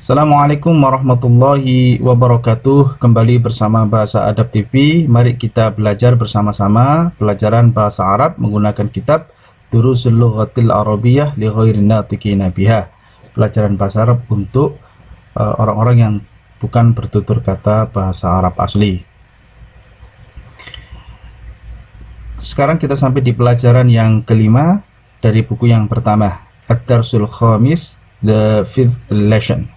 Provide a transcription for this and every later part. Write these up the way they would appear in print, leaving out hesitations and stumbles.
Assalamualaikum warahmatullahi wabarakatuh. Kembali bersama Bahasa Adab TV. Mari kita belajar bersama-sama pelajaran bahasa Arab menggunakan kitab Durusul Lughatil Arabiyyah li Ghairin Natiqina Biha. Pelajaran bahasa Arab untuk orang-orang yang bukan bertutur kata bahasa Arab asli. Sekarang kita sampai di pelajaran yang kelima dari buku yang pertama, Ad-Darsul Khamis, The Fifth Lesson.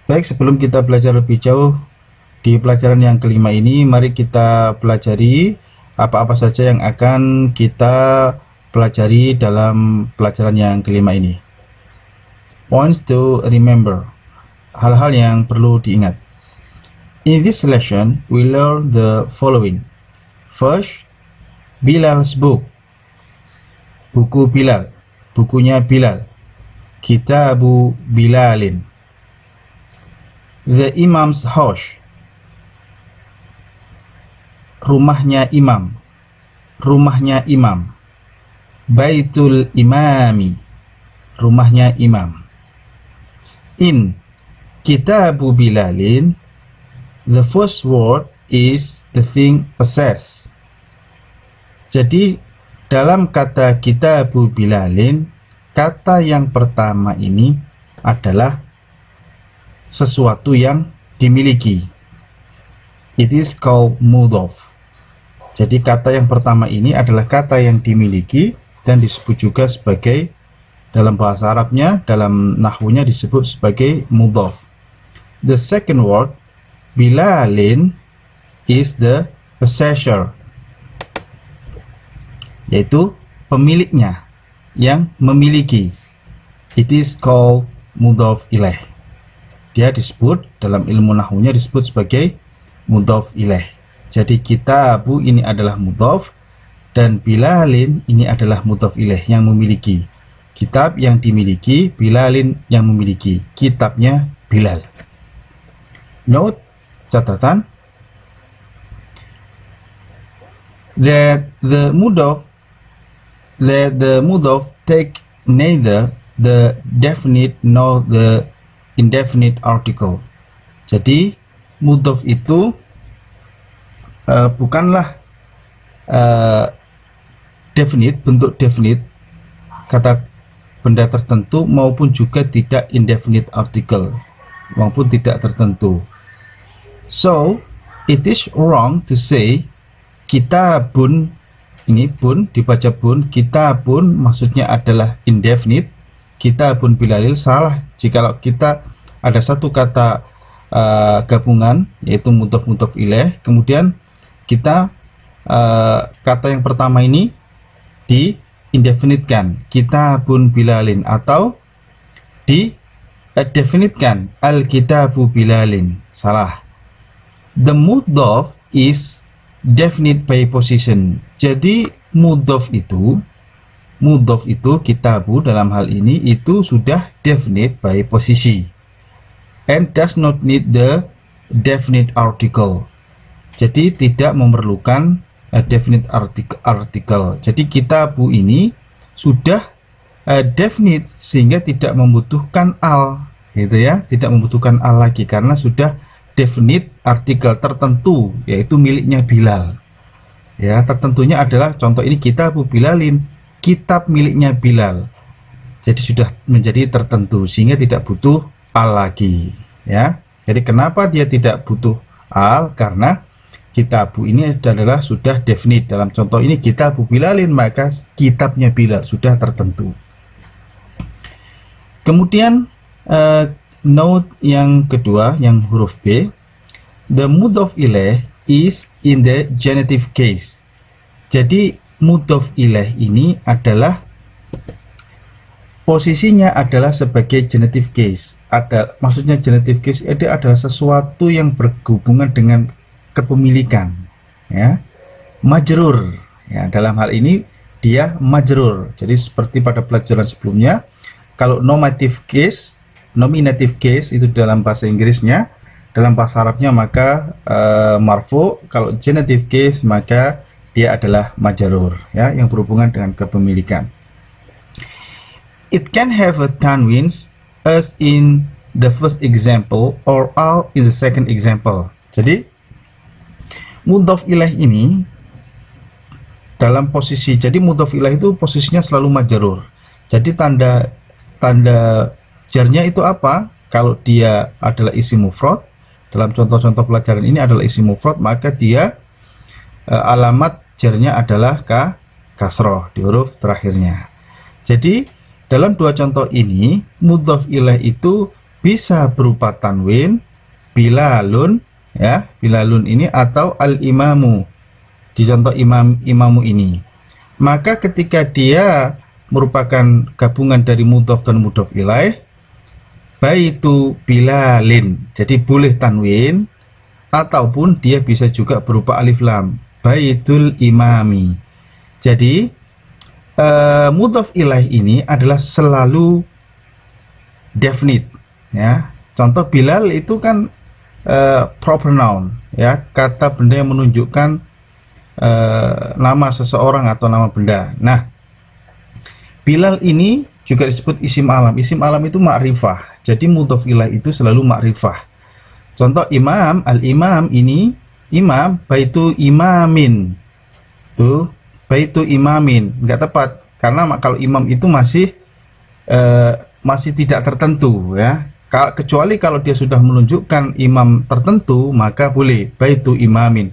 Baik, sebelum kita belajar lebih jauh di pelajaran yang kelima ini, mari kita pelajari apa-apa saja yang akan kita pelajari dalam pelajaran yang kelima ini. Points to remember, hal-hal yang perlu diingat. In this lesson, we learn the following. First, Bilal's book, buku Bilal, bukunya Bilal. Kitabu Bilalin. The Imam's house, rumahnya imam, rumahnya imam. Baitul Imami, rumahnya imam. In Kitabu Bilalin, the first word is the thing possessed. Jadi dalam kata Kitabu Bilalin, kata yang pertama ini adalah sesuatu yang dimiliki. It is called mudhaf. Jadi kata yang pertama ini adalah kata yang dimiliki dan disebut juga sebagai, dalam bahasa Arabnya, dalam nahwunya disebut sebagai mudhaf. The second word, Bilalin, is the possessor, yaitu pemiliknya, yang memiliki. It is called mudhaf ilaih. Dia disebut dalam ilmu nahwunya disebut sebagai mudhaf ilaih. Jadi kitabu ini adalah mudhaf dan Bilalin ini adalah mudhaf ilaih yang memiliki. Kitab yang dimiliki, Bilalin yang memiliki. Kitabnya Bilal. Note, catatan, that the mudhaf take neither the definite nor the indefinite article. Jadi mudhaf itu bukanlah definite, bentuk definite kata benda tertentu, maupun juga tidak indefinite article maupun tidak tertentu. So it is wrong to say kitabun, ini bun dibaca bun, kitabun maksudnya adalah indefinite. Kitabun Bilalil salah jikalau kita ada satu kata gabungan, yaitu mudhaf ilaih, kemudian kita kata yang pertama ini diindefinitkan, Kitabun Bilalin, atau didefinitkan, Al-Kitabu Bilalin. Salah. The mudhaf is definite by position. Jadi mudhaf itu kitabu dalam hal ini itu sudah definite by posisi and does not need the definite article. Jadi tidak memerlukan definite article. Jadi kitabu ini sudah definite sehingga tidak membutuhkan al, gitu ya, tidak membutuhkan al lagi karena sudah definite artikel tertentu, yaitu miliknya Bilal. Ya, tertentunya adalah contoh ini Kitabu Bilalin, kitab miliknya Bilal. Jadi sudah menjadi tertentu sehingga tidak butuh al lagi, ya. Jadi kenapa dia tidak butuh al? Karena kitabu ini adalah sudah definite. Dalam contoh ini Kitabu Bilalin, maka kitabnya Bilal sudah tertentu. Kemudian note yang kedua, yang huruf B, the mudhaf ilaih is in the genitive case. Jadi mudhaf ilaih ini adalah posisinya adalah sebagai genitive case. Maksudnya genitive case itu adalah sesuatu yang berhubungan dengan kepemilikan, ya, majrur, ya. Dalam hal ini dia majrur. Jadi seperti pada pelajaran sebelumnya, kalau nominative case itu dalam bahasa Inggrisnya dalam bahasa Arabnya maka marfu. Kalau genitive case maka dia adalah majrur, ya, yang berhubungan dengan kepemilikan. It can have a tanwin as in the first example or al in the second example. Jadi mudhof ilaih ini dalam posisi, jadi mudhof ilaih itu posisinya selalu majrur. Jadi tanda jarnya itu apa? Kalau dia adalah isim mufrad, dalam contoh-contoh pelajaran ini adalah isim mufrad, maka dia alamat jarnya adalah kasroh di huruf terakhirnya. Jadi dalam dua contoh ini mudhof ilaih itu bisa berupa tanwin, bilalun, ya, bilalun ini, atau al-imamu di contoh imamu ini. Maka ketika dia merupakan gabungan dari mudhof dan mudhof ilaih, baitu bilalin, jadi boleh tanwin, ataupun dia bisa juga berupa alif lam, baitul imami. Jadi mudhof ilaih ini adalah selalu definite, ya. Contoh Bilal itu kan proper noun, ya, kata benda yang menunjukkan nama seseorang atau nama benda. Nah, Bilal ini juga disebut isim alam. Isim alam itu ma'rifah. Jadi mudhof ilaih itu selalu ma'rifah. Contoh imam, al-imam ini, imam, baitu imamin. Tuh, baitu imamin. Enggak tepat. Karena kalau imam itu masih tidak tertentu, ya. Kecuali kalau dia sudah menunjukkan imam tertentu, maka boleh baitu imamin.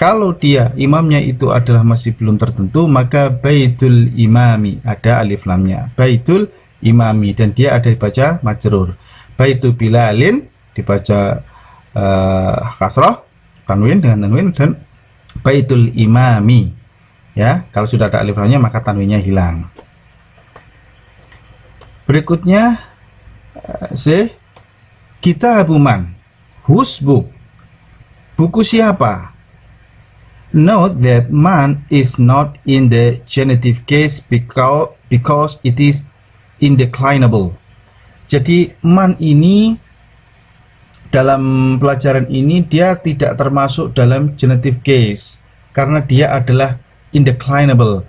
Kalau dia imamnya itu adalah masih belum tertentu, maka baitul imami, ada alif lamnya, baitul imami, dan dia ada dibaca majrur. Baitu bilalin dibaca kasroh, tanwin dengan tanwin, dan baitul imami, ya, kalau sudah ada alif lamnya maka tanwinnya hilang. Berikutnya kitabu man, whose book, buku siapa. Note that man is not in the genitive case because it is indeclinable. Jadi man ini dalam pelajaran ini dia tidak termasuk dalam genitive case karena dia adalah indeclinable.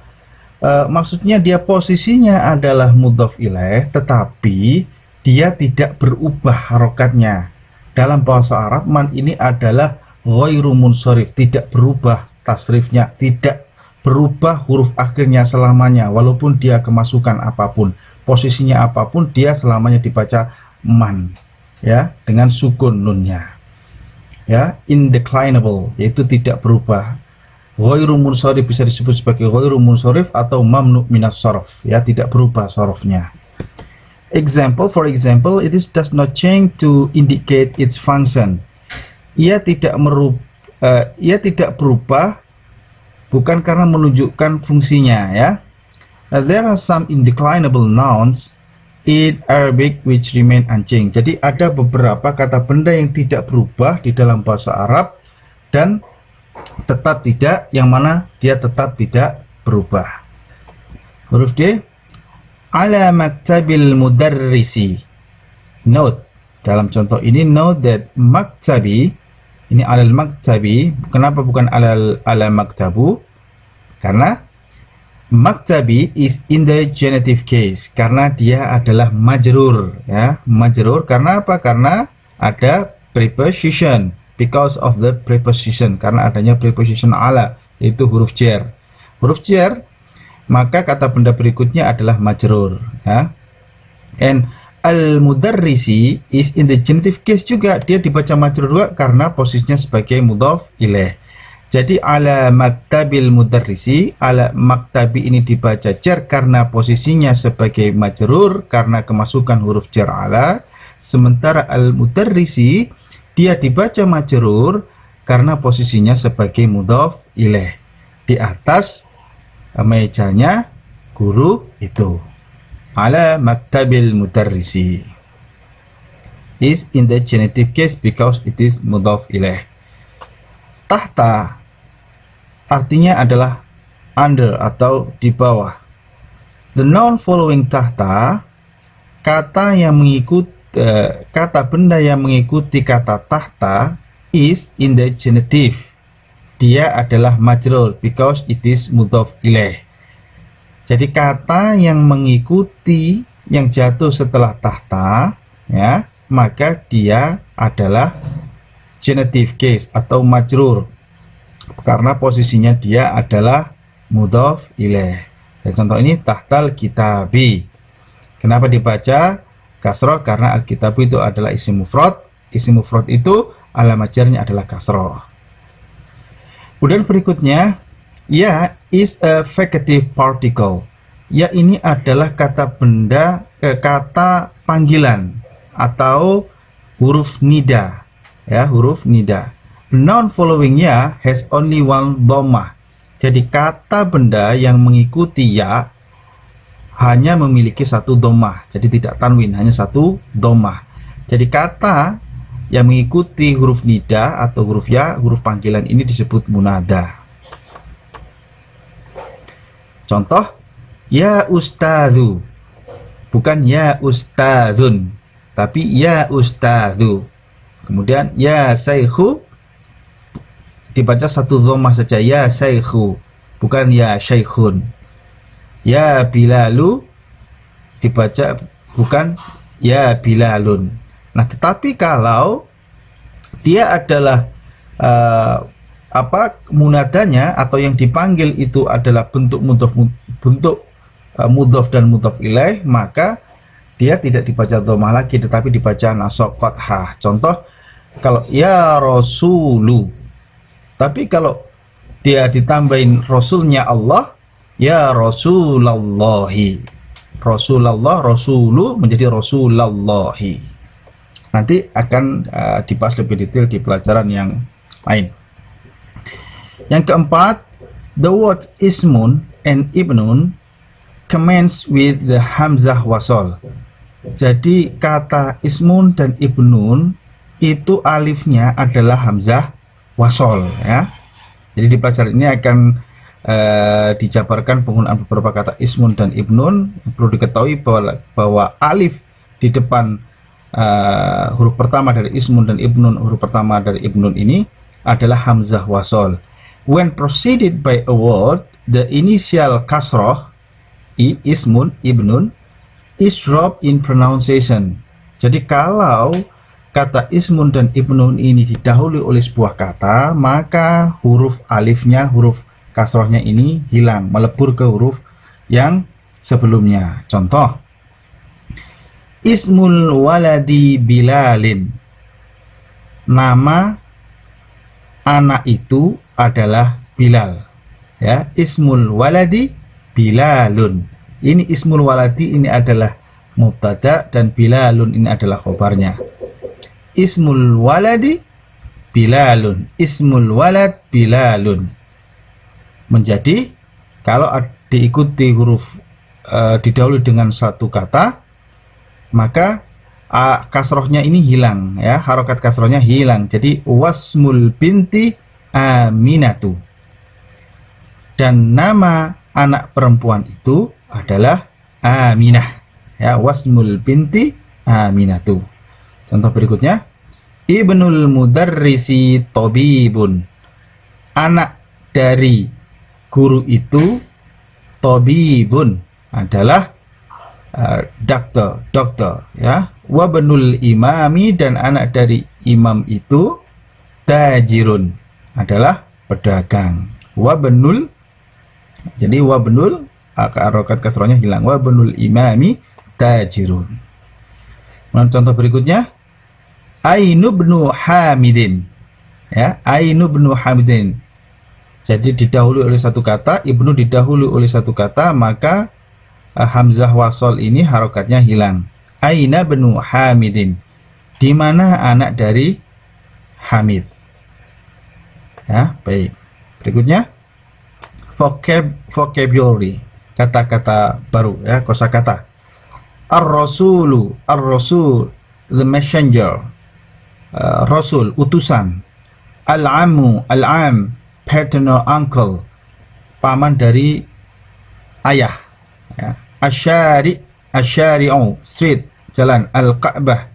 Maksudnya dia posisinya adalah mudhof ilaih, tetapi dia tidak berubah harokatnya. Dalam bahasa Arab man ini adalah ghairu munsharif, tidak berubah tasrifnya, tidak berubah huruf akhirnya selamanya, walaupun dia kemasukan apapun, posisinya apapun, dia selamanya dibaca man, ya, dengan sukun nunnya, ya, indeclinable, yaitu tidak berubah. Ghairu munsharif bisa disebut sebagai ghairu munsharif atau mamnu minas sarf, ya, tidak berubah sarfnya. Example, for example, it is does not change to indicate its function. Ia tidak berubah bukan karena menunjukkan fungsinya, ya. There are some indeclinable nouns in Arabic which remain unchanged. Jadi ada beberapa kata benda yang tidak berubah di dalam bahasa Arab dan tetap tidak, yang mana dia tetap tidak berubah. Huruf D, ala maktabil mudarrisi. Note, dalam contoh ini note that maktabi, ini alal maktabi. Kenapa bukan ala maktabu? Karena maktabi is in the genitive case, karena dia adalah majrur, ya, majrur. Karena apa? Karena ada preposition, because of the preposition, karena adanya preposition ala, yaitu huruf jar. Huruf jar, maka kata benda berikutnya adalah majrur, ya. And al-mudarrisi is in the genitive case juga, dia dibaca majrur juga karena posisinya sebagai mudhof ilaih. Jadi ala maktabil mudarrisi, ala maktabi ini dibaca jar karena posisinya sebagai majrur karena kemasukan huruf jar ala, sementara al-mudarrisi dia dibaca majrur karena posisinya sebagai mudhof ilaih di atas mejanya guru itu. Ala maktabil mudarrisi is in the genitive case because it is mudhof ilaih. Tahta artinya adalah under atau di bawah. The noun following tahta, kata yang kata benda yang mengikuti kata tahta is in the genitive. Dia adalah majrur because it is mudhof ilaih. Jadi kata yang mengikuti yang jatuh setelah tahta, ya, maka dia adalah genitive case atau majrur karena posisinya dia adalah mudhof ilaih. Contoh ini tahtal kitabi. Kenapa dibaca kasroh? Karena alkitab itu adalah isim mufrad. Isim mufrad itu alamat jarnya adalah kasroh. Kemudian berikutnya, ya is a fricative particle. Ya ini adalah kata benda, kata panggilan atau huruf nida. Ya, huruf nida. Noun following ya has only one dhammah. Jadi kata benda yang mengikuti ya hanya memiliki satu dhammah, jadi tidak tanwin, hanya satu dhammah. Jadi kata yang mengikuti huruf nida atau huruf ya, huruf panggilan ini disebut munada. Contoh, ya ustadzu, bukan ya ustadzun, tapi ya ustadzu. Kemudian ya saykhu, dibaca satu dhammah saja, ya saykhu, bukan ya syaikhun. Ya Bilalu, dibaca bukan ya Bilalun. Nah, tetapi kalau dia adalah munadanya atau yang dipanggil itu adalah bentuk mudhof dan mudhof ilaih, maka dia tidak dibaca dhammah lagi tetapi dibaca nasab fathah. Contoh, kalau ya Rasulu, tapi kalau dia ditambahin rasulnya Allah, ya Rasulallahi. Rasulullah, Rasulu menjadi Rasulallahi. Nanti akan dibahas lebih detail di pelajaran yang lain. Yang keempat, the word ismun and ibnun commence with the hamzah wasol. Jadi kata ismun dan ibnun itu alifnya adalah hamzah wasol, ya. Jadi di pelajaran ini akan dijabarkan penggunaan beberapa kata ismun dan ibnun. Perlu diketahui bahwa alif di depan huruf pertama dari ismun dan ibnun, huruf pertama dari ibnun ini adalah hamzah wasol. When preceded by a word, the initial kasroh ismun ibnun is dropped in pronunciation. Jadi kalau kata ismun dan ibnun ini didahului oleh sebuah kata, maka huruf alifnya, huruf kasrohnya ini hilang, melebur ke huruf yang sebelumnya. Contoh, ismul waladi Bilalin, nama anak itu adalah Bilal. Ya, ismul waladi Bilalun. Ini ismul waladi ini adalah mubtada dan Bilalun ini adalah khobarnya. Ismul waladi Bilalun, ismul walad Bilalun. Menjadi kalau diikuti huruf didahului dengan satu kata, maka kasrohnya ini hilang, ya, harokat kasrohnya hilang. Jadi wasmul binti Aminatu, dan nama anak perempuan itu adalah Aminah, ya, wasmul binti Aminatu. Contoh berikutnya, ibnul mudarrisi tabibun, anak dari guru itu tabibun adalah dokter, ya. Wa benul imami, dan anak dari imam itu tajirun adalah pedagang. Wa benul, jadi wa benul harokat kasrohnya hilang, wa benul imami tajirun. Contoh berikutnya, Ainu bnu Hamidin, ya, Ainu bnu Hamidin. Jadi didahului oleh satu kata, ibnu didahului oleh satu kata, maka hamzah wasol ini harokatnya hilang. Aina bnu Hamidin, di mana anak dari Hamid. Ya, baik. Berikutnya, vocabulary, kata-kata baru, ya, kosakata. Ar-rasulu, ar-rasul, the messenger, rasul, utusan. Al-ammu, al-am, paternal uncle, paman dari ayah, ya. Asyari, asyari'u, street, jalan. Al-Ka'bah,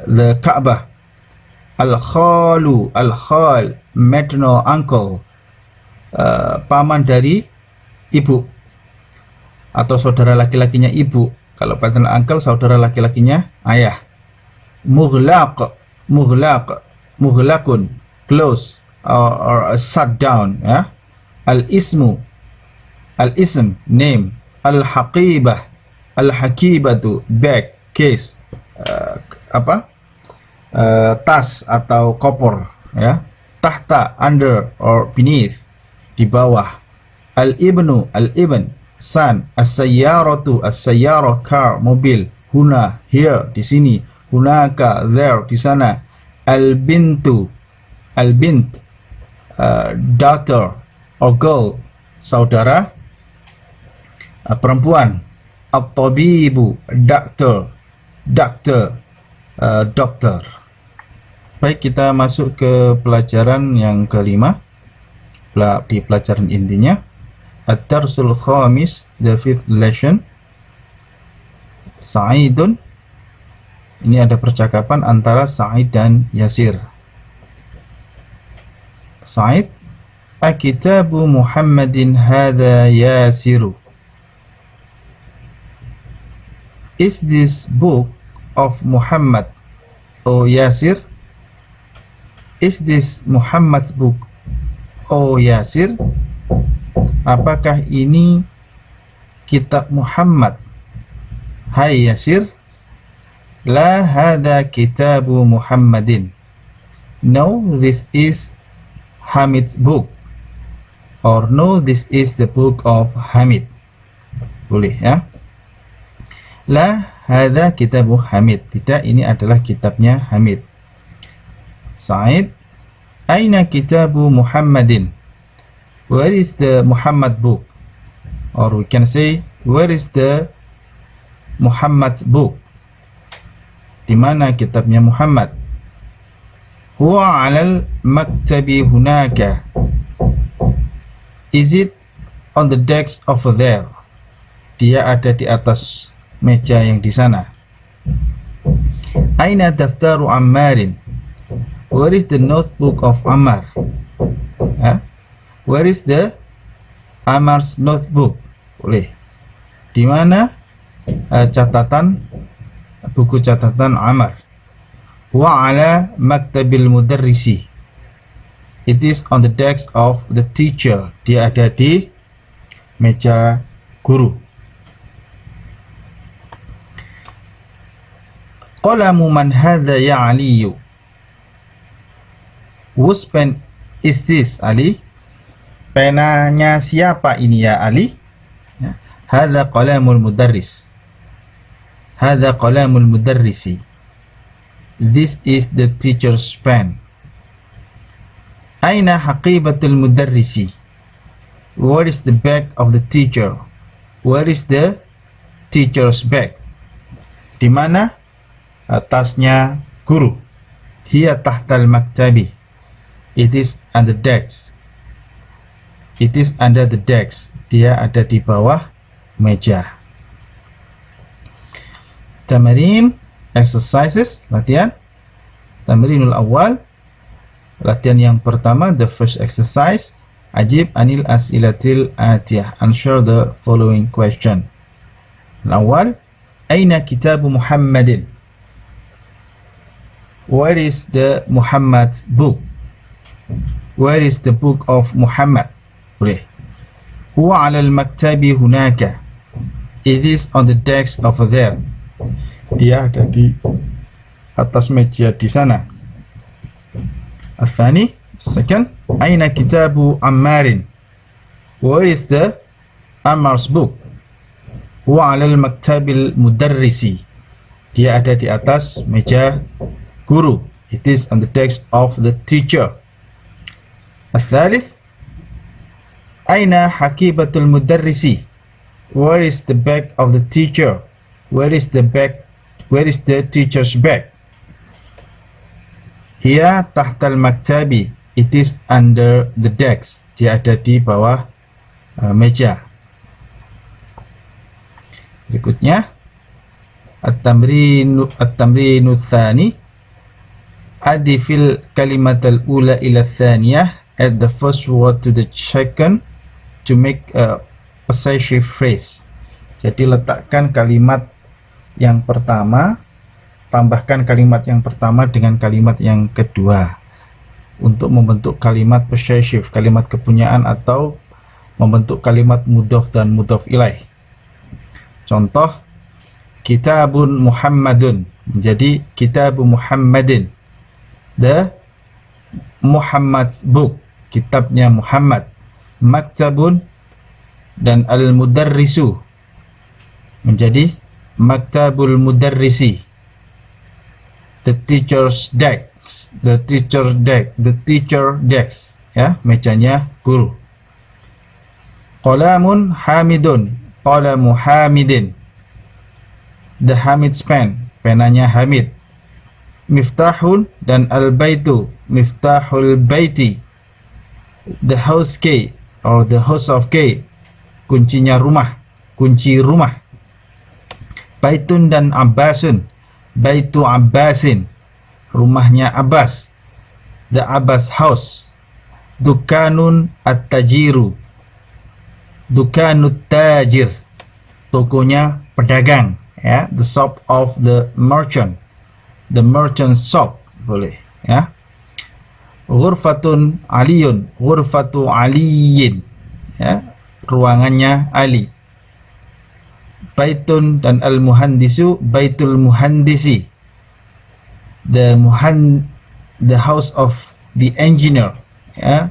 the Ka'bah. Al-khalu, al-khal, maternal uncle, paman dari ibu atau saudara laki-lakinya ibu. Kalau paternal uncle, saudara laki-lakinya ayah. Mughlaq, mughlaq, mughlaqun, close or shut down, ya. Al-ismu, al-ism, name. Al-haqibah, al-haqibatu, bag, case, tas atau koper, ya. Tahta, under or beneath, di bawah. Al-ibnu, al-ibn, son. As-sayyaratu, as-sayyarah, car, mobil. Huna, here, di sini. Hunaka, there, di sana. Al-bintu, al-bint, daughter or girl, saudara perempuan. At-tabibu, doctor, doctor, dokter. Baik, kita masuk ke pelajaran yang kelima. Di pelajaran intinya, Ad-Darsul Khamis, the fifth lesson. Sa'idun. Ini ada percakapan antara Sa'id dan Yasir. Sa'id, akitabu Muhammadin hadha Yasiru. Is this book of Muhammad, O Yasir? Is this Muhammad's book, O Yasir? Apakah ini kitab Muhammad, hai Yasir? La hadha kitabu Muhammadin. No, this is Hamid's book. Or no, this is the book of Hamid. Boleh, ya. La hadha kitabu Hamid. Tidak, ini adalah kitabnya Hamid. Sa'id, aina kitabu Muhammadin? Where is the Muhammad book? Or we can say, where is the Muhammad's book? Di mana kitabnya Muhammad? Huwa 'alal maktabi hunaka. Is it on the desk over there? Dia ada di atas meja yang di sana. Aina daftaru Ammarin? Where is the notebook of Ammar? Where is the Ammar's notebook? Boleh. Di mana buku catatan Ammar? Wa ala maktabil mudarrisi. It is on the desk of the teacher. Dia ada di meja guru. Qalamu man hadha ya Aliyu? Whose pen is this, Ali? Penanya siapa ini, ya Ali? Hadha qalamul mudarris. Hadha qalamul mudarrisi. This is the teacher's pen. Aina haqibatul mudarrisi? Where is the bag of the teacher? Where is the teacher's bag? Di mana tasnya guru? Hiya tahtal maktabi. It is under desk. It is under the desk. Dia ada di bawah meja. Tamarin, exercises, latihan. Tamrinul awal, latihan yang pertama, the first exercise. Ajib anil as'ilatil atiyah. Answer the following question. Al-awwal, aina kitabu Muhammadin? Where is the Muhammad's book? Where is the book of Muhammad? Boleh. Huwa 'ala al-maktabi hunaka. It is on the desk over there. Dia ada di atas meja di sana. Al-thani, second, aina kitabu Ammarin? Where is the Ammar's book? Huwa 'ala al-maktabil mudarrisi. Dia ada di atas meja guru. It is on the desk of the teacher. Al-thalith, aina haqibatul mudarrisi? Where is the bag of the teacher? Where is the bag? Where is the teacher's bag? Hiya tahtal maktabi. It is under the desk. Dia ada di bawah meja. Berikutnya, at-tamrinu tsani, Adifil kalimatal ula ila thaniyah, add the first word to the second to make a possessive phrase. Jadi letakkan kalimat yang pertama, tambahkan kalimat yang pertama dengan kalimat yang kedua untuk membentuk kalimat possessive, kalimat kepunyaan, atau membentuk kalimat mudhaf dan mudhaf ilaih. Contoh, kitabun Muhammadun menjadi kitabu Muhammadin, the Muhammad's book, kitabnya Muhammad. Maktabun dan al-mudarrisu menjadi maktabul mudarrisi, the teacher's desk, the teacher desk, ya, mejanya guru. Qalamun hamidun, qalamu hamidin, the Hamid's pen, penanya Hamid. Miftahun dan al-baitu, miftahul baiti, the house key or the house of key, kuncinya rumah, kunci rumah. Baitun dan Abbasun, baitu Abbasin, rumahnya Abbas, the Abbas house. Dukanun at-tajiru, dukanut tajir, tokonya pedagang, ya, the shop of the merchant, the merchant shop, boleh, ya. Ghurfatun aliyun, ghurfatu aliyin, ya, ruangannya Ali. Baitun dan al-muhandisu, baitul muhandisi, the house of the engineer, ya,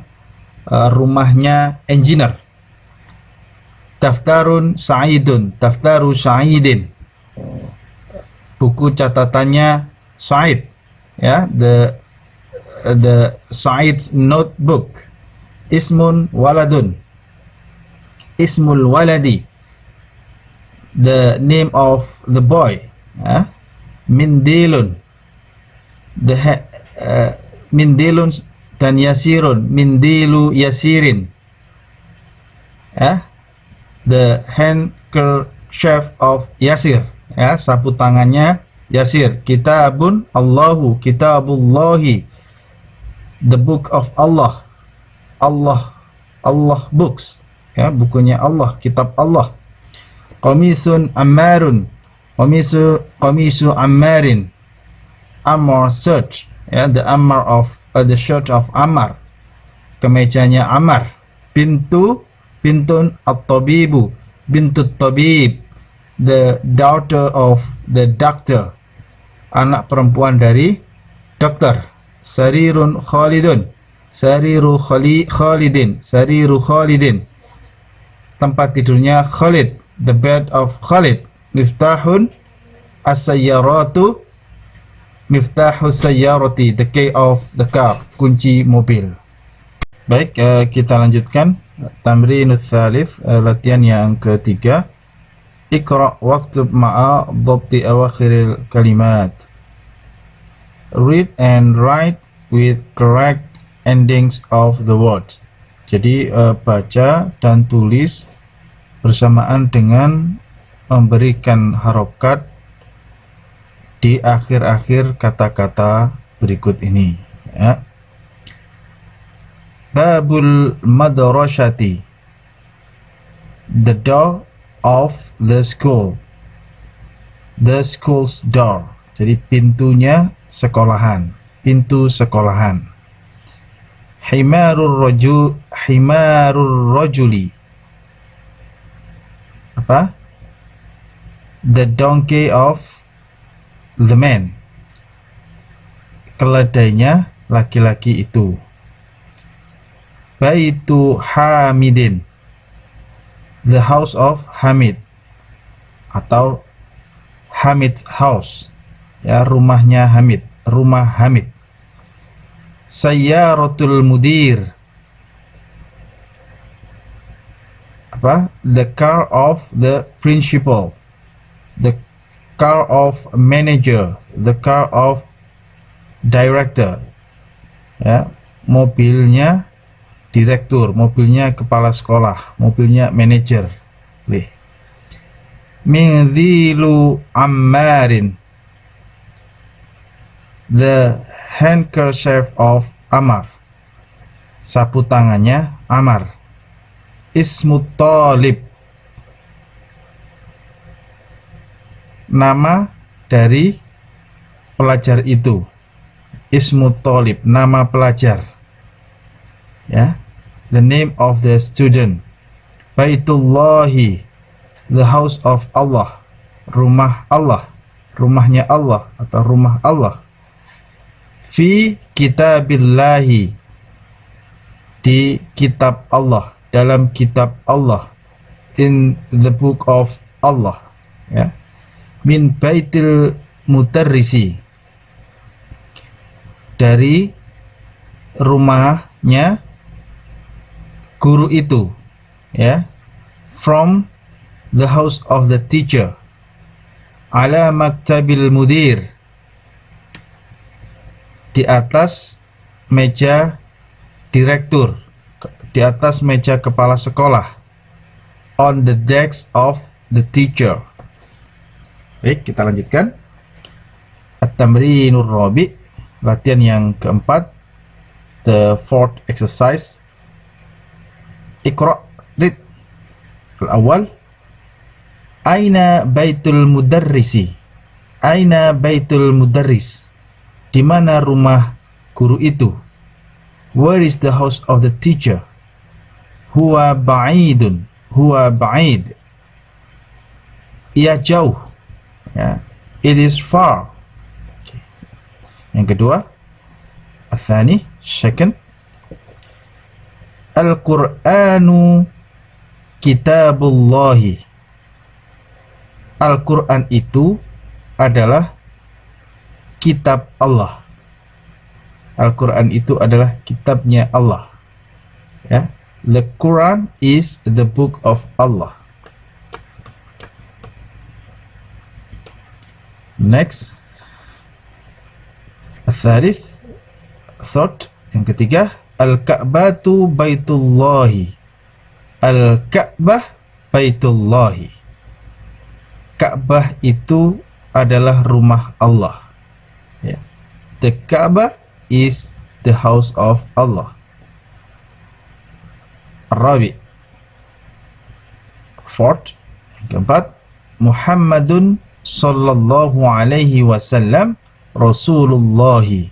rumahnya engineer. Daftarun sa'idun, daftaru sa'idin, buku catatannya Sa'id, ya, the Sa'id's notebook. Ismun waladun, ismul waladi, the name of the boy, ya. Mindilun, mindilun dan yasirun, mindilu yasirin, ya, the handkerchief of Yasir, ya, sapu tangannya Yasir. Kitabun Allahu, kitabullahi, the book of Allah, Allah books, ya, bukunya Allah, kitab Allah. Qamisun Ammarun, qamisu Ammarin, Ammar shirt, ya, the Ammar of the shirt of Ammar, kemejanya Ammar. Bintun at-tabibu, bintut tabib, the daughter of the doctor, anak perempuan dari dokter. Sarirun Khalidun, sariru Khalidin, sariru Khalidin, tempat tidurnya Khalid, the bed of Khalid. Miftahun as-sayyaratu, miftahu sayyarati, the key of the car, kunci mobil. Baik, kita lanjutkan tamrinul tsalits, latihan yang ketiga. Iqra waktub ma'a dhabti awakhiril kalimat. Read and write with correct endings of the words. Jadi baca dan tulis bersamaan dengan memberikan harokat di akhir-akhir kata-kata berikut ini, ya. Babul madrasyati, the door of the school, the school's door. Jadi pintunya sekolahan, pintu sekolahan. Himarur rajuli, apa? The donkey of the man, keledainya laki-laki itu. Baitu Hamidin, the house of Hamid atau Hamid's house, ya, rumahnya Hamid, rumah Hamid. Sayyaratul mudir, apa? The car of the principal, the car of manager, the car of director, ya, mobilnya direktur, mobilnya kepala sekolah, mobilnya manajer. Min dhilu ammarin, The handkerchief of Amar. Sapu tangannya Amar. Ismu Talib. Nama dari pelajar itu. Ismu Talib, nama pelajar. Ya. The name of the student. Baitullahi, the house of Allah. Rumah Allah. Rumahnya Allah atau rumah Allah. Fi kitabillahi, di kitab Allah, dalam kitab Allah. In the book of Allah. Ya. Min baitil mutarrisi, dari rumahnya guru itu, ya. From the house of the teacher. Ala maktabil mudir, di atas meja direktur, di atas meja kepala sekolah. On the desk of the teacher. Baik, kita lanjutkan. At-tamrinur rabi', latihan yang keempat, the fourth exercise. Iqra, read. Al-awwal, aina baitul mudarrisi. Aina baitul mudarris, di mana rumah guru itu. Where is the house of the teacher? Huwa ba'idun, huwa ba'id, ia jauh, ya. It is far. Okay. Yang kedua, athani, second, Al-Qur'anu kitabullahi. Al-Quran itu adalah kitab Allah. Al-Quran itu adalah kitabnya Allah. Ya. The Quran is the book of Allah. Next, Al-Thalith, third, yang ketiga, Al-Ka'batu baitullahi. Al-Ka'bah baitullahi. Ka'bah itu adalah rumah Allah. Ya. The Ka'bah is the house of Allah. Ar-Rabi', fourth, yang keempat, Muhammadun sallallahu alaihi wasallam Rasulullahi.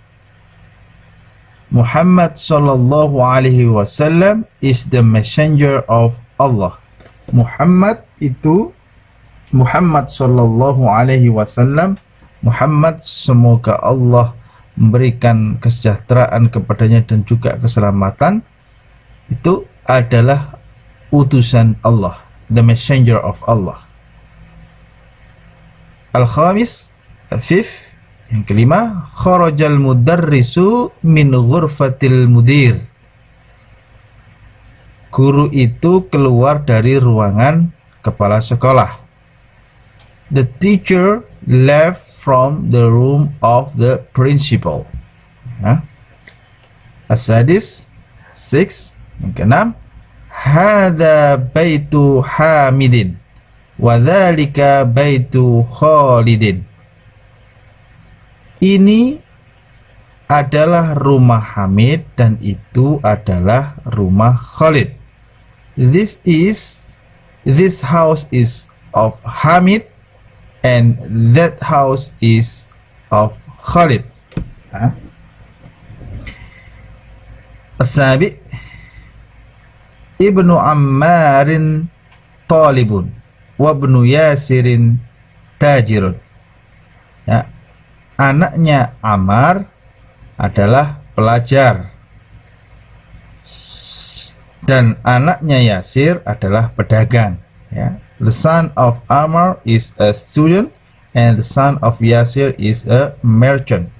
Muhammad sallallahu alaihi wasallam is the messenger of Allah. Muhammad itu, Muhammad sallallahu alaihi wasallam, Muhammad, semoga Allah memberikan kesejahteraan kepadanya dan juga keselamatan, itu adalah utusan Allah, the messenger of Allah. Al-Khamis, fifth, yang kelima, kharajal mudarrisu min ghurfatil mudir. Guru itu keluar dari ruangan kepala sekolah. The teacher left from the room of the principal. As-sadis, six, yang keenam, hadza baitu Hamidin wa dzalika baitu Khalidin. Ini adalah rumah Hamid dan itu adalah rumah Khalid. This house is of Hamid and that house is of Khalid. As-sabi, Ibnu Ammarin talibun wa ibnu Yasirin tajirun. Ya. Anaknya Ammar adalah pelajar dan anaknya Yasir adalah pedagang. Ya. The son of Ammar is a student and the son of Yasir is a merchant.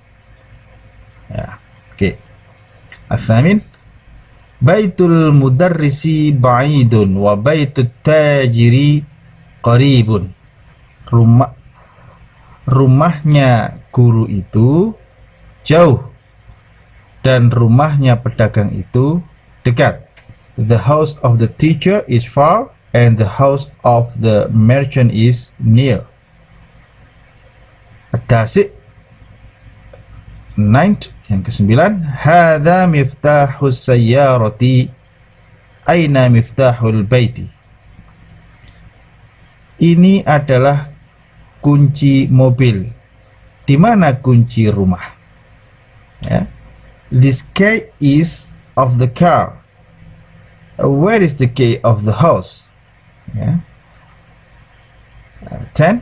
Ya. Oke. As-samin, baitul mudarrisi ba'idun wa baitut tajiri qaribun. Rumahnya guru itu jauh dan rumahnya pedagang itu dekat. The house of the teacher is far and the house of the merchant is near. At-tasi', Ninth, yang kesembilan, hadza miftahus sayyarati aina miftahul baiti. Ini adalah kunci mobil. Di mana kunci rumah? Ya. This key is of the car. Where is the key of the house? Ya. 10.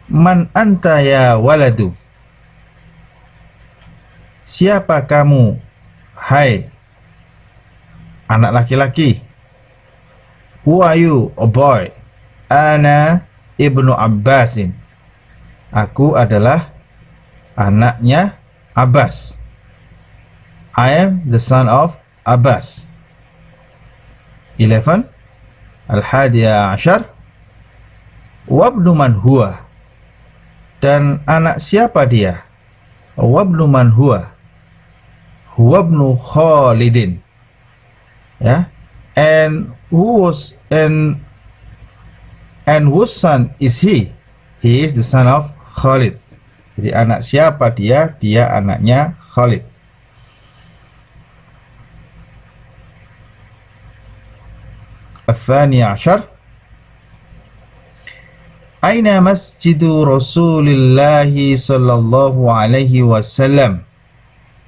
Man anta ya waladu. Siapa kamu, hai anak laki-laki? Who are you, a boy? Ana ibnu Abbasin. Aku adalah anaknya Abbas. I am the son of Abbas. 11. Al-hadiya ashar. Wabnu man huwa. Dan anak siapa dia? Wabnu man huwa. Huwabnu Khalidin. Ya. And whose son is he? He is the son of Khalid. Jadi anak siapa dia? Dia anaknya Khalid. Al-thani ashar. Aina masjidu Rasulillahi sallallahu alaihi wasallam.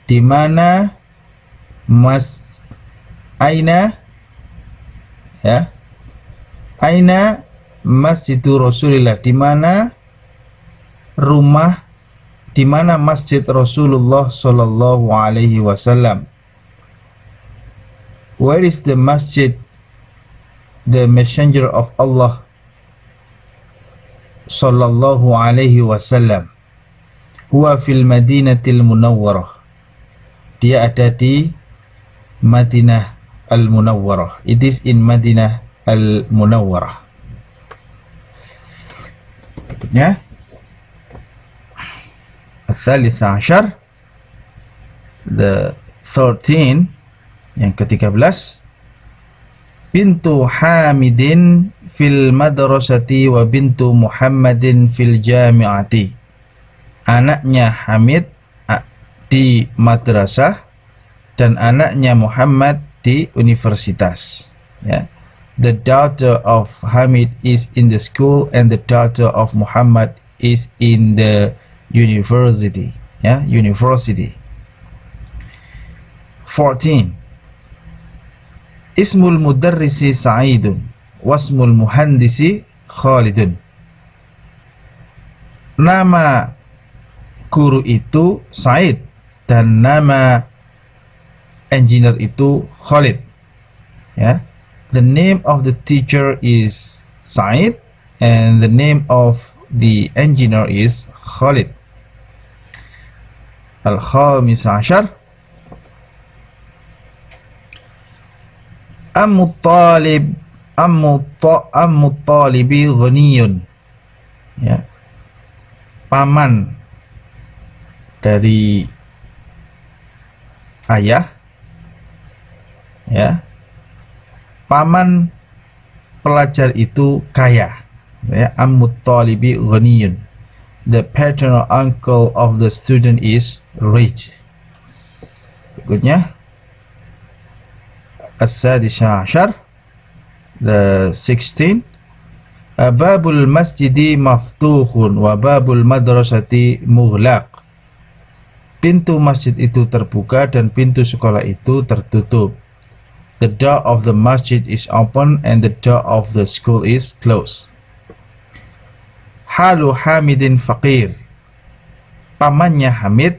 Di mana Aina, ya, Aina masjidu Rasulillah, di mana rumah, di mana masjid Rasulullah sallallahu alaihi wasallam. Where is the masjid the messenger of Allah sallallahu alaihi wasallam? Huwa fil Madinatil Munawwarah. Dia ada di Madinah Al-Munawwarah. It is in Madinah Al-Munawwarah. Berikutnya, Al-Thalitha Ashar, the 13, yang ke-13, Bintu Hamidin fil madrasati wa bintu Muhammadin fil jami'ati. Anaknya Hamid di madrasah dan anaknya Muhammad di universitas. Ya. The daughter of Hamid is in the school and the daughter of Muhammad is in the university. Ya, university. 14. Ismul mudarrisi Sa'idun wasmul muhandisi Khalidun. Nama guru itu Sa'id dan nama engineer itu Khalid. Ya. The name of the teacher is Sa'id and the name of the engineer is Khalid. Al-khamis ashar. Ammu talibi ghaniyun. Ya. Paman dari ayah, ya, paman pelajar itu kaya, ya. Ammut talibi ghaniyun. The paternal uncle of the student is rich. Berikutnya, As-sadisa ashar, the 16. Babul masjidi maftuhun wa babul madrasati mughlaq. Pintu masjid itu terbuka dan pintu sekolah itu tertutup. The door of the masjid is open and the door of the school is closed. Halu Hamidin faqir. Pamannya Hamid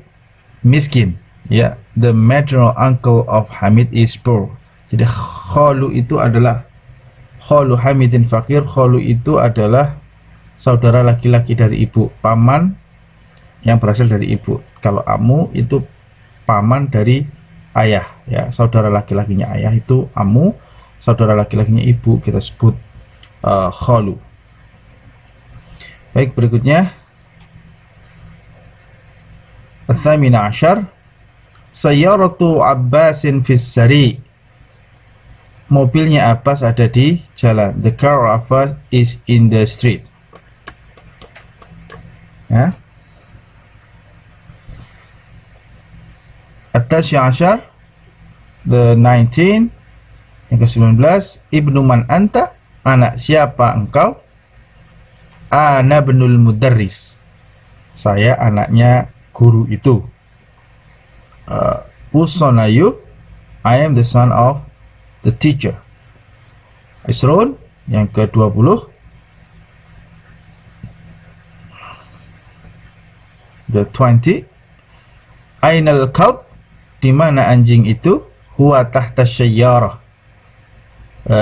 miskin. Ya, the maternal uncle of Hamid is poor. Jadi khalu itu adalah khalu Hamidin faqir. Khalu itu adalah saudara laki-laki dari ibu, paman yang berasal dari ibu. Kalau amu itu paman dari ayah, ya, saudara laki-lakinya ayah itu amu, saudara laki-lakinya ibu kita sebut khalu. Baik, berikutnya Al-thamina ashar. Sayyaratu Abbasin fis sari. Mobilnya Abbas ada di jalan. The car of Abbas is in the street. Ya. At-tasyi ashar, the 19, yang ke-19, ibnu man anta, anak siapa engkau? Ana ibnul mudarris, saya anaknya guru itu. Whose son are you? I am the son of the teacher. Isrun, yang ke-20, the 20, Ainal kalb, di mana anjing itu? Huwa tahta syayyarah,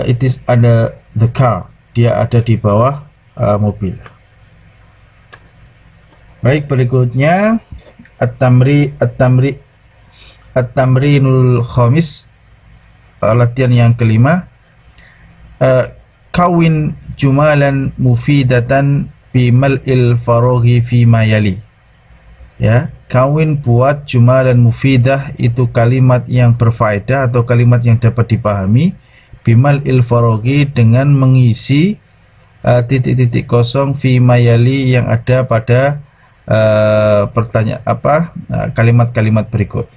it is under the car, dia ada di bawah mobil. Baik, berikutnya at-tamrinul khamis, latihan yang kelima. Kawin jumalan mufidatan bi mal'il faraghi fi ma yali. Ya, kawin buat jumalan mufidah, itu kalimat yang berfaedah atau kalimat yang dapat dipahami, bimal il faraghi, dengan mengisi titik-titik kosong fi mayali, yang ada pada kalimat-kalimat berikut.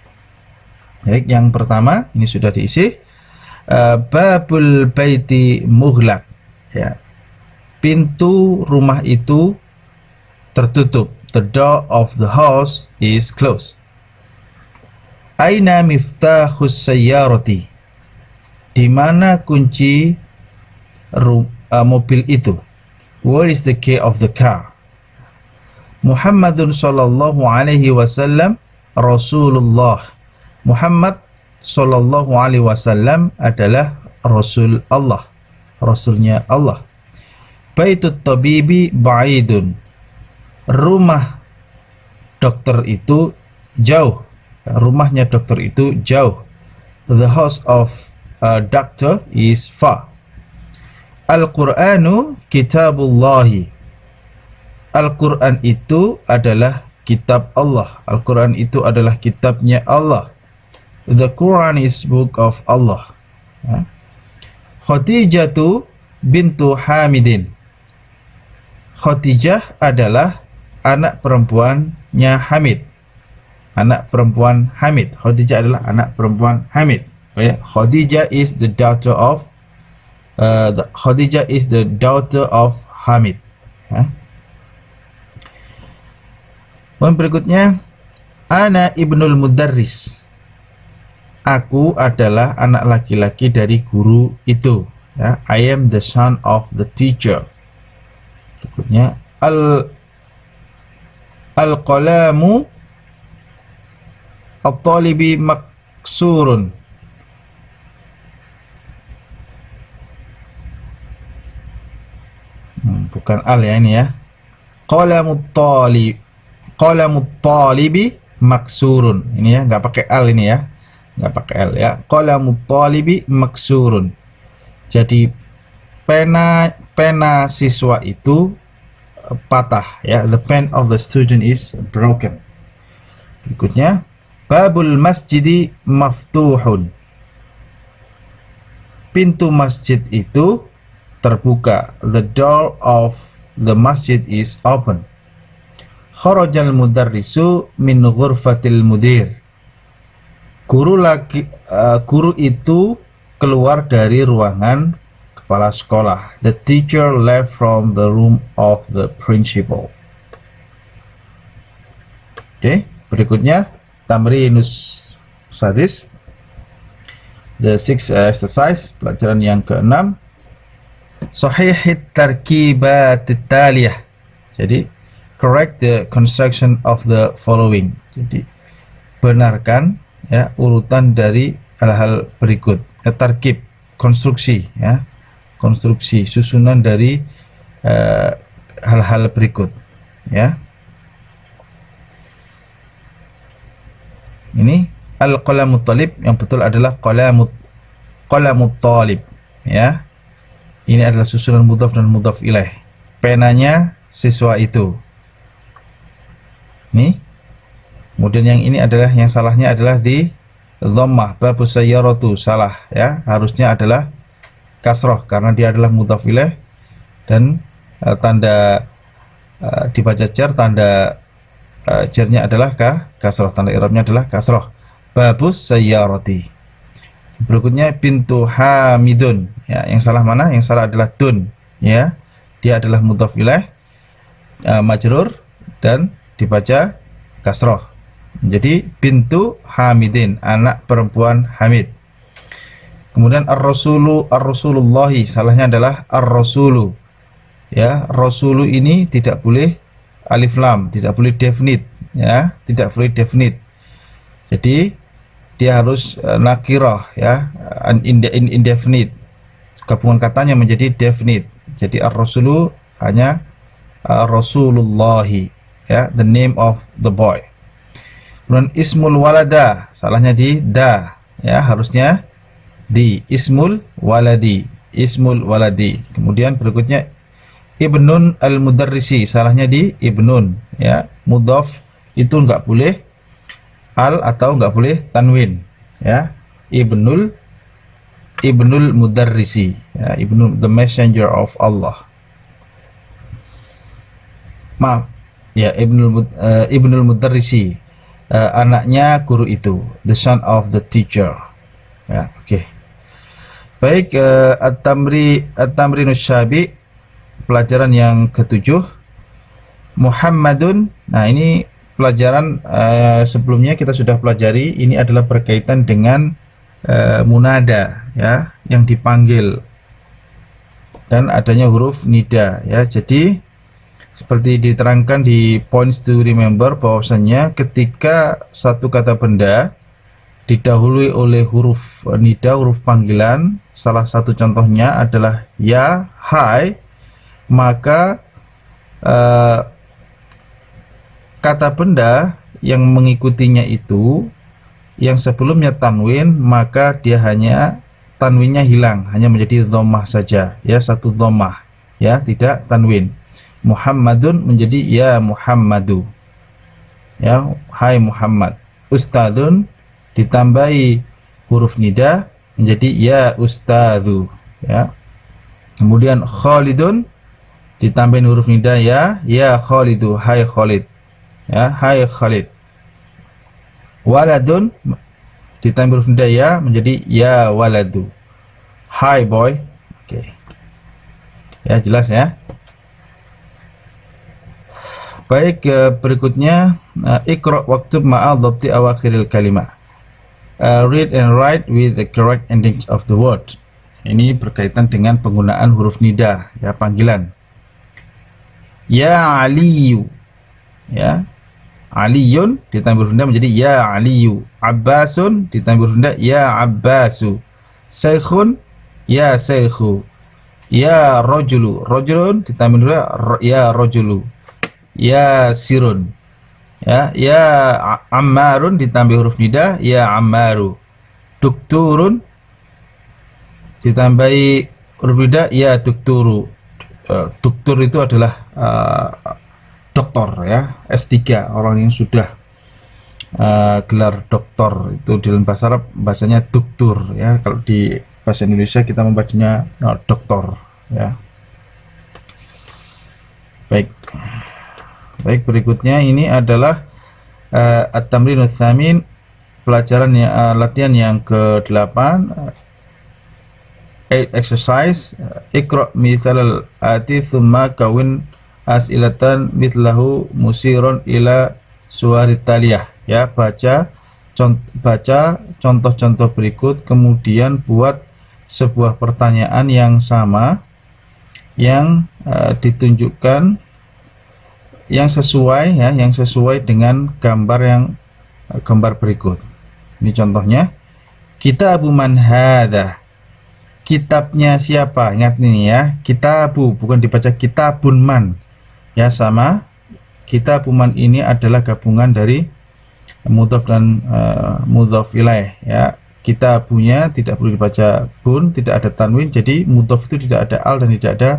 Baik, yang pertama ini sudah diisi. Babul baiti mughlaq, ya, pintu rumah itu tertutup. The door of the house is closed. Aina miftahus sayyarati, di mana kunci mobil itu? Where is the key of the car? Muhammadun sallallahu alaihi wasallam Rasulullah. Muhammad sallallahu alaihi wasallam adalah Rasul Allah, Rasulnya Allah. Baitut tabibi ba'idun, rumah dokter itu jauh. Rumahnya dokter itu jauh. The house of a doctor is far. Al-Qur'anu kitabullahi, Al-Quran itu adalah kitab Allah. Al-Quran itu adalah kitabnya Allah. The Quran is book of Allah. Khadijatu bintu Hamidin, Khadijah adalah anak perempuannya Hamid. Anak perempuan Hamid. Khadijah adalah anak perempuan Hamid. Khadijah is the daughter of Khadijah is the daughter of Hamid. Berikutnya, ana ibnul mudarris, aku adalah anak laki-laki dari guru itu. Ya, I am the son of the teacher. Berikutnya, al-qalamu at-talibi maksurun, bukan al ya ini ya. Qalamut talibi maksurun, ini ya, nggak pakai al ini ya, nggak pakai al ya. Qalamut talibi maksurun, jadi pena siswa itu patah ya. The pen of the student is broken. Berikutnya, babul masjidi maftuhun, pintu masjid itu terbuka. The door of the masjid is open. Kharajal mudarrisu min ghurfatil mudir, guru itu keluar dari ruangan kepala sekolah. The teacher left from the room of the principal. Oke, berikutnya tamrinus sadis, the sixth exercise, pelajaran yang ke-6. Sahihit tarkibat taliyah, jadi correct the construction of the following, jadi benarkan ya urutan dari hal-hal berikut. Tarkib, konstruksi ya, konstruksi susunan dari hal-hal berikut ya. Ini al-qalamut talib, yang betul adalah qalamut talib ya. Ini adalah susunan mudhaf dan mudhaf ilaih. Penanya siswa itu. Nih. Kemudian yang ini adalah, yang salahnya adalah di dhammah, babus sayyaratu, salah ya. Harusnya adalah kasroh karena dia adalah mudhaf ilaih, dan tanda dibaca jar, tanda jarnya adalah kasroh, tanda i'rabnya adalah kasroh. babus sayyarati. Berikutnya pintu hamidun, ya, yang salah mana? Yang salah adalah dun, ya, dia adalah mudhaf ilaih, majrur dan dibaca kasroh. Jadi pintu hamidin, anak perempuan Hamid. Kemudian ar-rasulu, ar-rasulullahi, salahnya adalah ar-rasulu, ya. Rasulu ini tidak boleh alif lam, tidak boleh definite, ya, tidak boleh definite. Jadi dia harus nakirah, ya, indefinite. Gabungan katanya menjadi definite. Jadi ar-rasulu hanya rasulullahi, ya, the name of the boy. Kemudian ismul walada, salahnya di da, ya, harusnya di ismul waladi, ismul waladi. Kemudian berikutnya ibnun al mudarrisi, salahnya di ibnun, ya, mudhaf itu enggak boleh al atau enggak boleh tanwin, ya. Ibnul mudarrisi, ya, ibnu the messenger of Allah. Maaf, ya, ibnul mudarrisi, anaknya guru itu, the son of the teacher, ya. Oke. Baik, at-tamrinus syabi, pelajaran yang ketujuh, Muhammadun. Nah, ini pelajaran sebelumnya kita sudah pelajari. Ini adalah berkaitan dengan munada, ya, yang dipanggil dan adanya huruf nida, ya. Jadi seperti diterangkan di points to remember, bahwasanya ketika satu kata benda didahului oleh huruf nida, huruf panggilan, salah satu contohnya adalah ya, hai, maka kata benda yang mengikutinya itu yang sebelumnya tanwin, maka dia hanya tanwinnya hilang, hanya menjadi dhammah saja, ya, satu dhammah, ya, tidak tanwin. Muhammadun menjadi ya Muhammadu, ya, hai Muhammad. Ustadzun ditambahi huruf nida menjadi ya ustadzu, ya. Kemudian Khalidun ditambahin huruf nida, ya Khalidu, hai Khalid, ya, hai Khalid. Waladun ditambah huruf nida, ya, menjadi ya waladu, hai boy. Oke. Ya, jelas, ya. Baik, berikutnya iqra waktub ma'a dhabti awakhiril kalimah. Read and write with the correct endings of the word. Ini berkaitan dengan penggunaan huruf nida, ya, panggilan. Ya Aliyu, ya, Aliyun ditambah huruf nida menjadi ya Aliyu. Abbasun ditambah huruf nida, ya Abbasu. Syekhun, ya Syekhu. Ya rajulu, rajulun ditambah huruf nida, ya rajulu. Ya sirun, ya Ammarun ditambah huruf nida, ya Ammaru. Tukturun ditambahi huruf nida, ya tukturu. Tuktur itu adalah doktor, ya, S3, orang yang sudah gelar doktor, itu di dalam bahasa Arab bahasanya tuktur, ya. Kalau di bahasa Indonesia kita membacanya doktor, ya. Baik, berikutnya ini adalah at-tamrinus tsamin, pelajaran latihan yang ke-8, exercise. Iqra mithalal ati thumma kawin as'ilatan mithlahu musiron ila suwarit taliyah, ya, baca contoh-contoh berikut, kemudian buat sebuah pertanyaan yang sama yang ditunjukkan, yang sesuai, ya, yang sesuai dengan gambar berikut. Ini contohnya, kitabu man hadha, kitabnya siapa. Ingat ini, ya, kitabu bukan dibaca kitabun man, ya, sama. Kitabu man ini adalah gabungan dari mudhaf dan mudhaf ilaih, ya. Kitabunya tidak perlu dibaca bun, tidak ada tanwin, jadi mudhaf itu tidak ada al dan tidak ada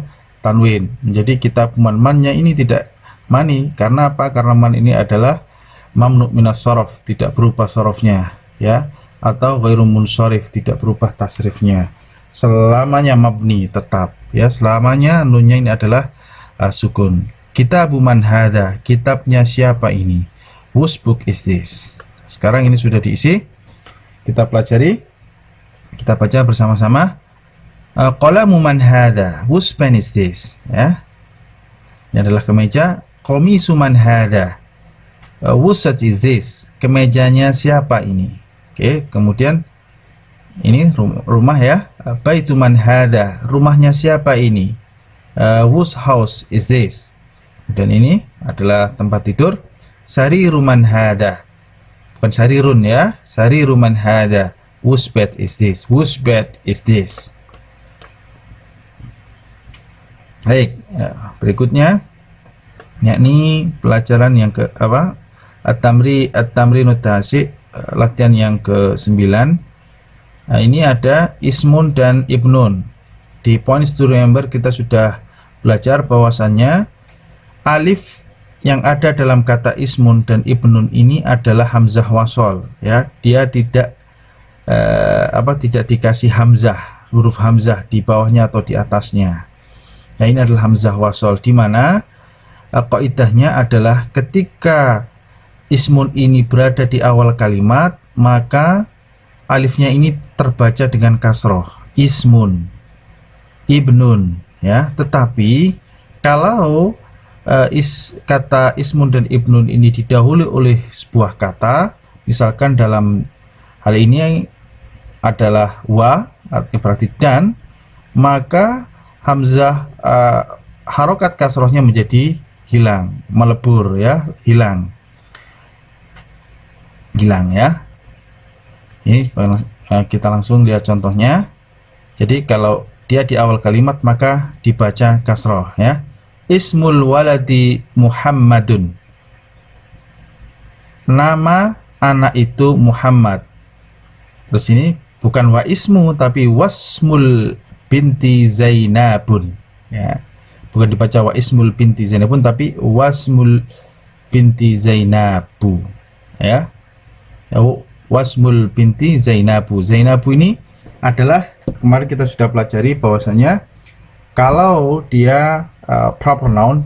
tanwin. Jadi kitabu man-mannya ini tidak mani, karena apa? Karena man ini adalah mamnu minas shorof, tidak berubah sorofnya, ya, atau ghairu munsharif, tidak berubah tasrifnya, selamanya mabni, tetap, ya, selamanya nunnya ini adalah sukun. Kitabu man hadha, kitabnya siapa ini. Whose book is this? Sekarang ini sudah diisi. Kita pelajari, kita baca bersama-sama. Qalamu man hadha, whose pen is this? Ya, ini adalah kemeja. Qamisu man hadha, whose shirt is this? Kemejanya siapa ini? Oke, kemudian ini rumah ya. Baitu man hadha, rumahnya siapa ini? Whose house is this? Dan ini adalah tempat tidur. Sariru man hadha, bukan sarirun ya. Sariru man hadha, whose bed is this? Whose bed is this? Baik, berikutnya yakni pelajaran yang ke apa? At-tamrinut tasi, latihan yang ke-9. Nah, ini ada ismun dan ibnun. Di points to remember kita sudah belajar bahwasannya alif yang ada dalam kata ismun dan ibnun ini adalah hamzah wasol ya. Dia tidak tidak dikasih hamzah, huruf hamzah di bawahnya atau di atasnya. Nah, ini adalah hamzah wasol, di mana kaidahnya adalah ketika ismun ini berada di awal kalimat, maka alifnya ini terbaca dengan kasroh, ismun, ibnun ya. Tetapi kalau kata ismun dan ibnun ini didahului oleh sebuah kata, misalkan dalam hal ini adalah wa, berarti dan, maka hamzah harokat kasrohnya menjadi hilang, melebur ya, hilang ya. Ini kita langsung lihat contohnya. Jadi kalau dia di awal kalimat maka dibaca kasroh ya. Ismul waladi Muhammadun, nama anak itu Muhammad. Terus ini bukan wa ismu tapi wasmul binti Zainabun ya. Bukan dibaca wa ismul binti Zainabun tapi wasmul binti Zainabu ya. Wasmul binti Zainabu. Zainabu ini adalah, kemarin kita sudah pelajari bahwasanya kalau dia proper noun,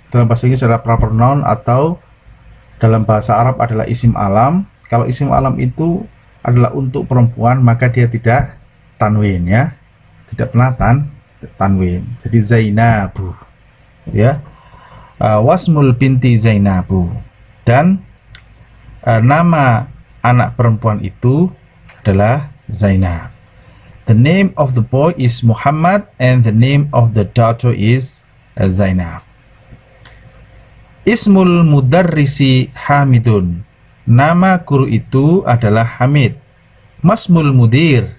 dalam bahasa Inggris adalah proper noun, atau dalam bahasa Arab adalah isim alam. Kalau isim alam itu adalah untuk perempuan, maka dia tidak tanwin ya, tidak pernah tanwin. Jadi Zainabu ya. Wasmul binti Zainabu, dan nama anak perempuan itu adalah Zainab. The name of the boy is Muhammad and the name of the daughter is Zainab. Ismul mudarrisi Hamidun, nama guru itu adalah Hamid. Masmul mudir,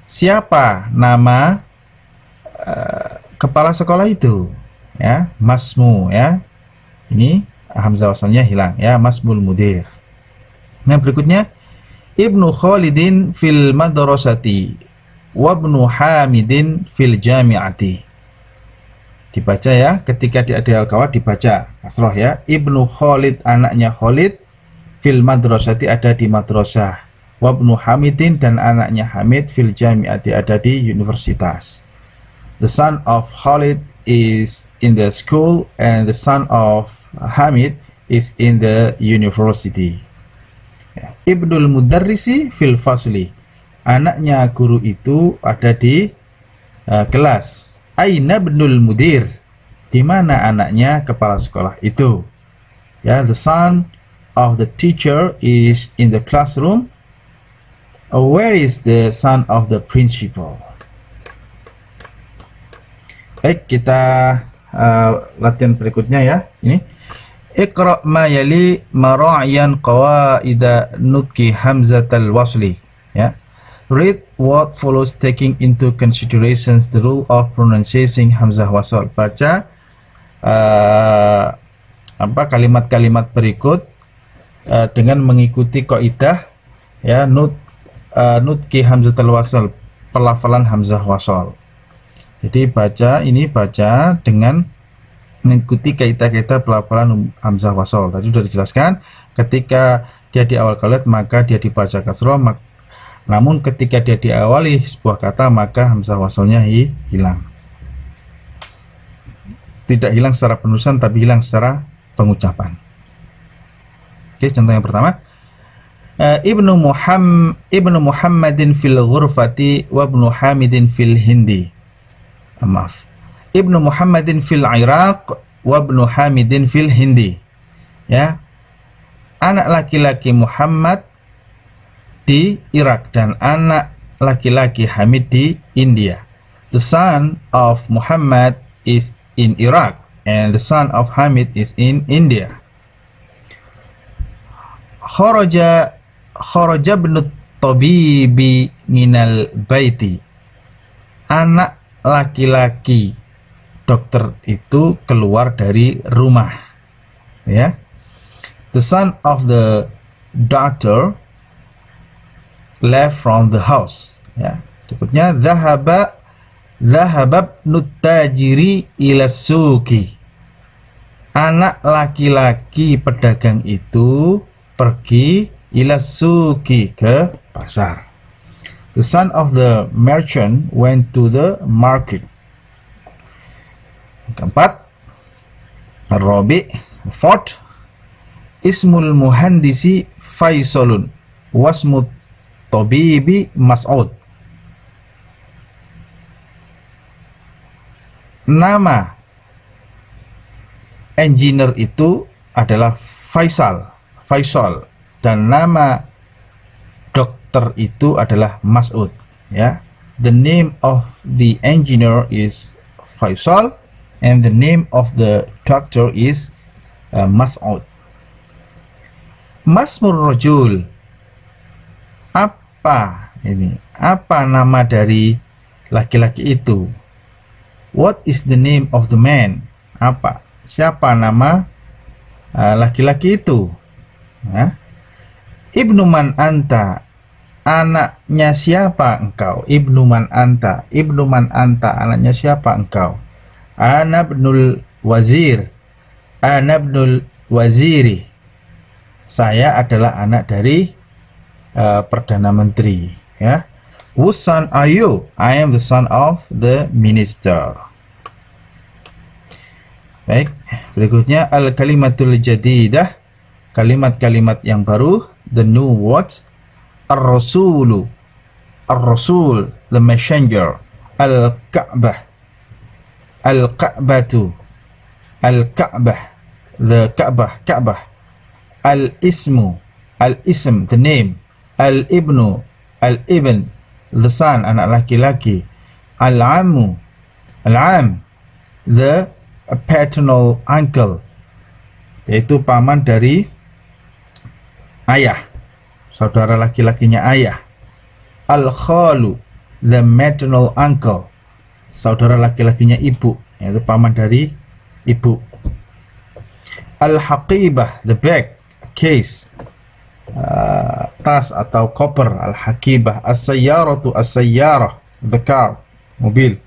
siapa nama kepala sekolah itu ya. Masmu ya, ini hamzah wasalnya hilang ya, masmul mudir. Nah, berikutnya Ibnu Khalidin fil madrasati wabnu Hamidin fil jami'ati. Dibaca ya, ketika di al-kawat dibaca kasroh ya. Ibnu Khalid, anaknya Khalid, fil madrasati ada di madrasah, wabnu Hamidin, dan anaknya Hamid, fil jami'ati ada di universitas. The son of Khalid is in the school and the son of Hamid is in the university. Ibnul mudarrisi fil fasli, anaknya guru itu ada di kelas. Aina ibnul mudir, di mana anaknya kepala sekolah itu ya. The son of the teacher is in the classroom. Where is the son of the principal? Baik, kita latihan berikutnya ya. Ini Iqra ma yali mara'iyan qawaida nutki hamzatal wasli ya. Read what follows taking into considerations the rule of pronunciating hamzah wasl. Baca kalimat-kalimat berikut dengan mengikuti kaidah ya, nutki hamzatal wasl, pelafalan hamzah wasl. Jadi baca dengan mengikuti kaidah-kaidah pelafalan hamzah wasol. Tadi sudah dijelaskan, ketika dia di awal kalimat maka dia dibaca kasroh, namun ketika dia diawali sebuah kata maka hamzah wasolnya hilang. Tidak hilang secara penulisan tapi hilang secara pengucapan. Oke, contoh yang pertama, Ibnu Muhammadin fil ghurfati wa ibnu Hamidin fil Hindi. Maaf. Ibnu Muhammadin fil Iraq wa ibnu Hamidin fil Hindi. Ya. Anak laki-laki Muhammad di Irak dan anak laki-laki Hamid di India. The son of Muhammad is in Iraq and the son of Hamid is in India. Kharaja ibnu tabibi minal baiti. Anak laki-laki dokter itu keluar dari rumah. Ya. The son of the doctor left from the house. Ya. Berikutnya Zahaba nutajiri ila suki. Anak laki-laki pedagang itu pergi ila suki ke pasar. The son of the merchant went to the market. Keempat, Rabi, fourth, Ismul muhandisi Faisalun wasmut tabibi Mas'ud. Nama engineer itu adalah Faisal dan nama dokter itu adalah Mas'ud. Ya, the name of the engineer is Faisal and the name of the doctor is Mas'ud. Masmur rajul. Apa ini? Apa nama dari laki-laki itu? What is the name of the man? Apa? Siapa nama laki-laki itu? Ibnu man anta. Anaknya siapa engkau? Ibnu man anta. Ibnu man anta. Anaknya siapa engkau? Ana ibnul wazir. Ana ibnul waziri. Saya adalah anak dari Perdana Menteri. Ya. Whose son are you? I am the son of the minister. Baik, berikutnya al-kalimatul jadidah. Kalimat-kalimat yang baru. The new words. Ar-rasulu. Ar-rasul, the messenger. Al-Ka'bah. Al-Ka'batu. Al-Ka'bah, the Ka'bah, Ka'bah. Al-ismu, al-ism, the name. Al-ibnu, al-ibn, the son, anak laki-laki. Al-ammu, al-am, the paternal uncle, yaitu paman dari ayah, saudara laki-lakinya ayah. Al-khalu, the maternal uncle, saudara laki-lakinya ibu, yaitu paman dari ibu. Al-haqibah, the bag, case, tas atau koper. Al-haqibah. As-sayyaratu, as-sayyarah, the car, mobil.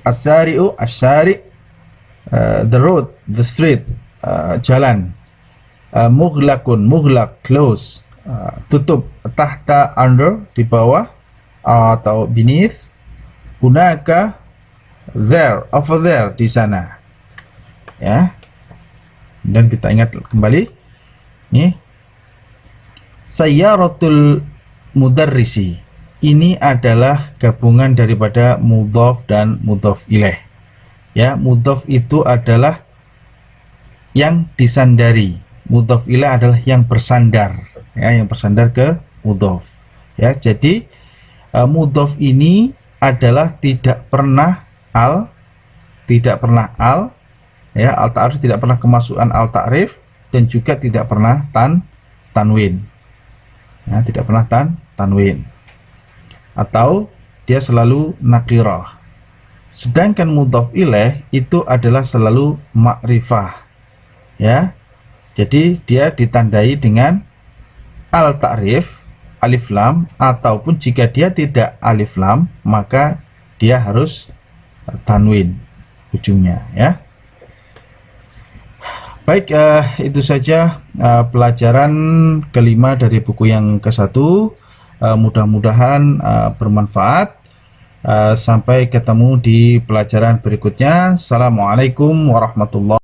As-sari'u, as-sari', the road, the street, jalan. Mughlaqun, mughlaq, close, tutup. Tahta, under, di bawah, atau beneath. Hunaka, there, over there, di sana. Ya. Dan kita ingat kembali nih, sayyaratul mudarrisi. Ini adalah gabungan daripada mudhaf dan mudhaf ilaih. Ya, mudhaf itu adalah yang disandari. Mudhaf ilaih adalah yang bersandar, ya, yang bersandar ke mudhaf. Ya, jadi mudhaf ini adalah tidak pernah al, ya, al ta'rif tidak pernah kemasukan al ta'rif dan juga tidak pernah tanwin. Ya, tidak pernah tanwin. Atau dia selalu nakirah. Sedangkan mudhaf ilaih itu adalah selalu ma'rifah. Ya. Jadi dia ditandai dengan al ta'rif, alif lam, ataupun jika dia tidak alif lam, maka dia harus tanwin ujungnya, ya. Baik, itu saja pelajaran kelima dari buku yang ke-1. Mudah-mudahan bermanfaat. Sampai ketemu di pelajaran berikutnya. Assalamualaikum warahmatullahi wabarakatuh.